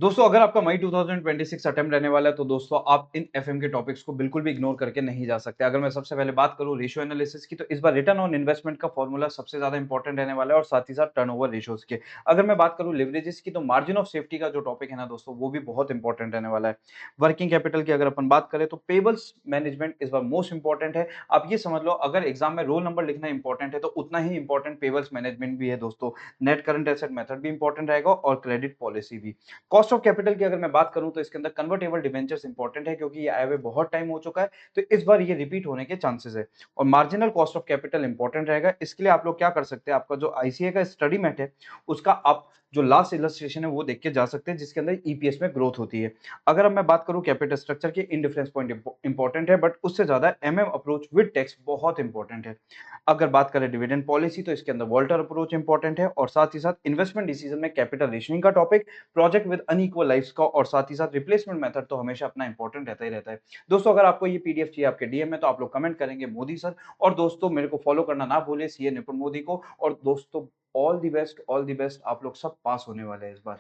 दोस्तों अगर आपका मई 2026 अटेम्प्ट रहने वाला है तो दोस्तों आप इन एफएम के टॉपिक्स को बिल्कुल भी इग्नोर करके नहीं जा सकते। अगर मैं सबसे पहले बात करूं रेशियो एनालिसिस की तो इस बार रिटर्न ऑन इन्वेस्टमेंट का फॉर्मूला सबसे ज्यादा इंपॉर्टेंट रहने वाला है और साथ ही साथ टर्नओवर रेशियोज के। अगर मैं बात करूं लिवरेजेस की तो मार्जिन ऑफ सेफ्टी का जो टॉपिक है ना दोस्तों वो भी बहुत इंपॉर्टेंट रहने वाला है। वर्किंग कैपिटल की अगर अपन बात करें तो पेबल्स मैनेजमेंट इस बार मोस्ट इंपॉर्टेंट है। आप ये समझ लो अगर एग्जाम में रोल नंबर लिखना इंपॉर्टेंट है तो उतना ही इंपॉर्टेंट पेबल्स मैनेजमेंट भी है दोस्तों। नेट करंट एसेट मेथड भी इंपॉर्टेंट रहेगा और क्रेडिट पॉलिसी भी। कॉस्ट ऑफ कैपिटल की अगर मैं बात करूं तो इसके अंदर कन्वर्टेबल डिबेंचर्स इंपॉर्टेंट है क्योंकि ये आए हुए बहुत टाइम हो चुका है। तो इस बार ये रिपीट होने के चांसेस है। और marginal cost of capital important रहेगा। इसके लिए आप लोग क्या कर सकते हैं, आपका जो आईसीए का स्टडी मेट है उसका आप जो लास्ट इलस्ट्रेशन है वो देख के जा सकते हैं जिसके अंदर ईपीएस में ग्रोथ होती है। अगर अब मैं बात करूं कैपिटल स्ट्रक्चर की इंडिफरेंस पॉइंट इंपॉर्टेंट है बट उससे ज्यादा एमएम अप्रोच विद टैक्स बहुत इंपॉर्टेंट है। अगर बात करें डिविडेंड पॉलिसी तो इसके अंदर वॉल्टर अप्रोच इंपॉर्टेंट है और साथ ही साथ इन्वेस्टमेंट डिसीजन में कैपिटल रेशनिंग का topic, project with unequal lifes का और साथ ही साथ रिप्लेसमेंट मेथड तो हमेशा अपना इंपॉर्टेंट रहता ही रहता है। दोस्तों अगर आपको ये पीडीएफ चाहिए आपके डीएम में तो आप लोग कमेंट करेंगे मोदी सर। और दोस्तों मेरे को फॉलो करना ना भूले सीए निपुण मोदी को। और दोस्तों all the best, all the best, आप लोग सब पास होने वाले हैं इस बार।